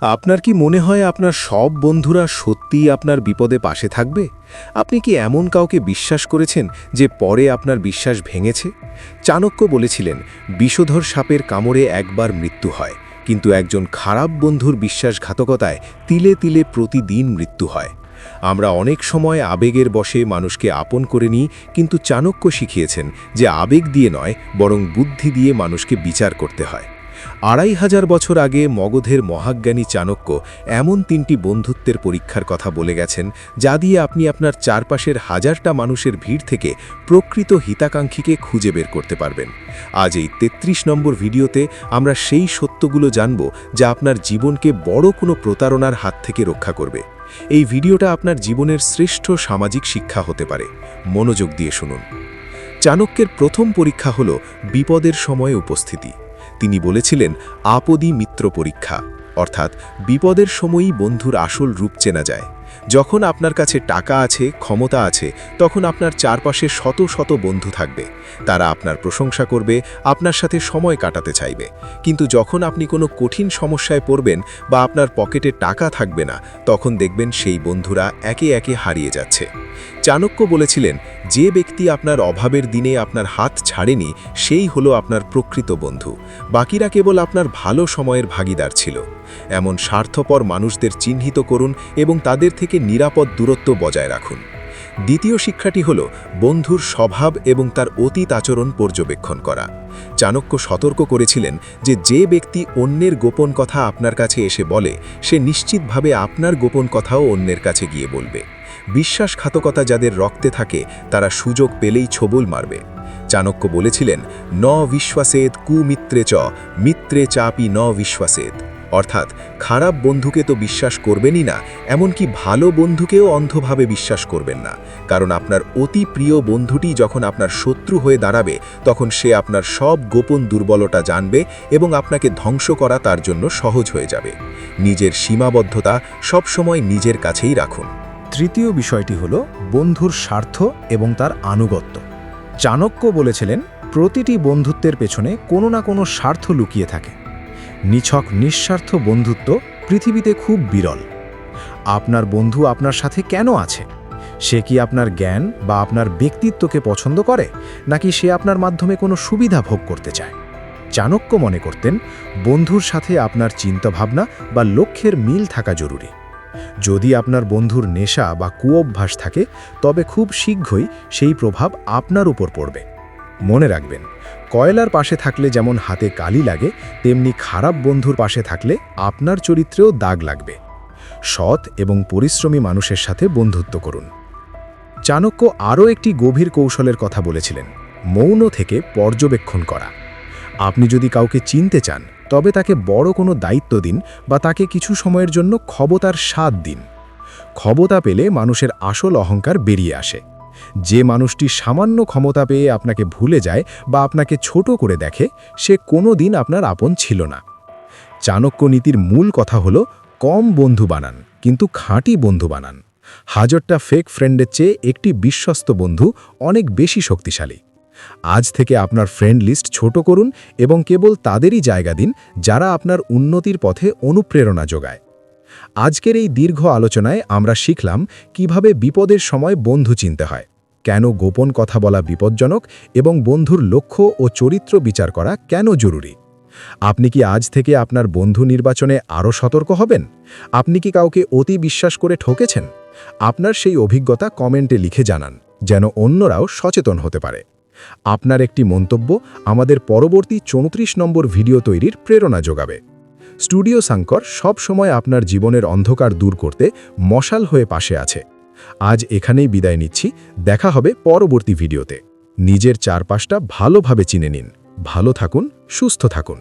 আপনার কি মনে হয় আপনার সব বন্ধুরা সত্যিই আপনার বিপদে পাশে থাকবে? আপনি কি এমন কাউকে বিশ্বাস করেছেন যে পরে আপনার বিশ্বাস ভেঙেছে? চাণক্য বলেছিলেন, বিষধর সাপের কামড়ে একবার মৃত্যু হয়, কিন্তু একজন খারাপ বন্ধুর বিশ্বাসঘাতকতায় তিলে তিলে প্রতিদিন মৃত্যু হয়। আমরা অনেক সময় আবেগের বশে মানুষকে আপন করে নিই, কিন্তু চাণক্য শিখিয়েছেন যে আবেগ দিয়ে নয়, বরং বুদ্ধি দিয়ে মানুষকে বিচার করতে হয়। ২৫০০ বছর আগে মগধের মহাজ্ঞানী চাণক্য এমন ৩টি বন্ধুত্বের পরীক্ষার কথা বলে গেছেন, যা দিয়ে আপনি আপনার চারপাশের হাজারটা মানুষের ভিড় থেকে প্রকৃত হিতাকাঙ্ক্ষীকে খুঁজে বের করতে পারবেন। আজ এই ৩৩ নম্বর ভিডিওতে আমরা সেই সত্যগুলো জানব যা আপনার জীবনকে বড় কোনো প্রতারণার হাত থেকে রক্ষা করবে। এই ভিডিওটা আপনার জীবনের শ্রেষ্ঠ সামাজিক শিক্ষা হতে পারে। মনোযোগ দিয়ে শুনুন। চাণক্যের প্রথম পরীক্ষা হল বিপদের সময় উপস্থিতি। তিনি বলেছিলেন, আপদী মিত্র পরীক্ষা, অর্থাৎ বিপদের সময়ই বন্ধুর আসল রূপ চেনা যায়। যখন আপনার কাছে টাকা আছে, ক্ষমতা আছে, তখন আপনার চারপাশে শত শত বন্ধু থাকবে। তারা আপনার প্রশংসা করবে, আপনার সাথে সময় কাটাতে চাইবে। কিন্তু যখন আপনি কোনো কঠিন সমস্যায় পড়বেন বা আপনার পকেটে টাকা থাকবে না, তখন দেখবেন সেই বন্ধুরা একে একে হারিয়ে যাচ্ছে। চাণক্য বলেছিলেন, যে ব্যক্তি আপনার অভাবের দিনে আপনার হাত ছাড়েনি, সেই হলো আপনার প্রকৃত বন্ধু। বাকিরা কেবল আপনার ভালো সময়ের ভাগিদার ছিল। এমন স্বার্থপর মানুষদের চিহ্নিত করুন এবং তাদের থেকে নিরাপদ দূরত্ব বজায় রাখুন। দ্বিতীয় শিক্ষাটি হল বন্ধুর স্বভাব এবং তার অতীত আচরণ পর্যবেক্ষণ করা। চাণক্য সতর্ক করেছিলেন যে ব্যক্তি অন্যের গোপন কথা আপনার কাছে এসে বলে, সে নিশ্চিতভাবে আপনার গোপন কথাও অন্যের কাছে গিয়ে বলবে। বিশ্বাসঘাতকতা যাদের রক্তে থাকে, তারা সুযোগ পেলেই ছোবল মারবে। চাণক্য বলেছিলেন, ন বিশ্বাসেদ কুমিত্রে চ, মিত্রে চাপি ন বিশ্বাসেদ, অর্থাৎ খারাপ বন্ধুকে তো বিশ্বাস করবেনই না, এমনকি ভালো বন্ধুকেও অন্ধভাবে বিশ্বাস করবেন না। কারণ আপনার অতি প্রিয় বন্ধুটি যখন আপনার শত্রু হয়ে দাঁড়াবে, তখন সে আপনার সব গোপন দুর্বলতা জানবে এবং আপনাকে ধ্বংস করা তার জন্য সহজ হয়ে যাবে। নিজের সীমাবদ্ধতা সবসময় নিজের কাছেই রাখুন। তৃতীয় বিষয়টি হল বন্ধুর স্বার্থ এবং তার আনুগত্য। চাণক্য বলেছিলেন, প্রতিটি বন্ধুত্বের পেছনে কোনো না কোনো স্বার্থ লুকিয়ে থাকে। নিছক নিঃস্বার্থ বন্ধুত্ব পৃথিবীতে খুব বিরল। আপনার বন্ধু আপনার সাথে কেন আছে? সে কি আপনার জ্ঞান বা আপনার ব্যক্তিত্বকে পছন্দ করে, নাকি সে আপনার মাধ্যমে কোনো সুবিধা ভোগ করতে চায়? চাণক্য মনে করতেন, বন্ধুর সাথে আপনার চিন্তাভাবনা বা লক্ষ্যের মিল থাকা জরুরি। যদি আপনার বন্ধুর নেশা বা কুঅভ্যাস থাকে, তবে খুব শীঘ্রই সেই প্রভাব আপনার উপর পড়বে। মনে রাখবেন, কয়লার পাশে থাকলে যেমন হাতে কালি লাগে, তেমনি খারাপ বন্ধুর পাশে থাকলে আপনার চরিত্রেও দাগ লাগবে। সৎ এবং পরিশ্রমী মানুষের সাথে বন্ধুত্ব করুন। চাণক্য আরও একটি গভীর কৌশলের কথা বলেছিলেন, মৌন থেকে পর্যবেক্ষণ করা। আপনি যদি কাউকে চিনতে চান, তবে তাকে বড় কোনো দায়িত্ব দিন বা তাকে কিছু সময়ের জন্য ক্ষমতার স্বাদ দিন। ক্ষমতা পেলে মানুষের আসল অহংকার বেরিয়ে আসে। যে মানুষটি সামান্য ক্ষমতা পেয়ে আপনাকে ভুলে যায় বা আপনাকে ছোট করে দেখে, সে কোনো দিন আপনার আপন ছিল না। চাণক্য নীতির মূল কথা হলো, কম বন্ধু বানান, কিন্তু খাঁটি বন্ধু বানান। হাজারটা ফেক ফ্রেন্ডের চেয়ে একটি বিশ্বস্ত বন্ধু অনেক বেশি শক্তিশালী। আজ থেকে আপনার ফ্রেন্ড লিস্ট ছোট করুন এবং কেবল তাদেরই জায়গা দিন যারা আপনার উন্নতির পথে অনুপ্রেরণা যোগায়। আজকের এই দীর্ঘ আলোচনায় আমরা শিখলাম কিভাবে বিপদের সময় বন্ধু চিনতে হয়, কেন গোপন কথা বলা বিপজ্জনক এবং বন্ধুর লক্ষ্য ও চরিত্র বিচার করা কেন জরুরি। আপনি কি আজ থেকে আপনার বন্ধু নির্বাচনে আরও সতর্ক হবেন? আপনি কি কাউকে অতি বিশ্বাস করে ঠকেছেন? আপনার সেই অভিজ্ঞতা কমেন্টে লিখে জানান, যেন অন্যরাও সচেতন হতে পারে। আপনার একটি মন্তব্য আমাদের পরবর্তী 34 নম্বর ভিডিও তৈরির প্রেরণা যোগাবে। স্টুডিও সাঙ্কর সব সময় আপনার জীবনের অন্ধকার দূর করতে মশাল হয়ে পাশে আছে। আজ এখানেই বিদায় নিচ্ছি, দেখা হবে পরবর্তী ভিডিওতে। নিজের চারপাশটা ভালোভাবে চিনে নিন। ভালো থাকুন, সুস্থ থাকুন।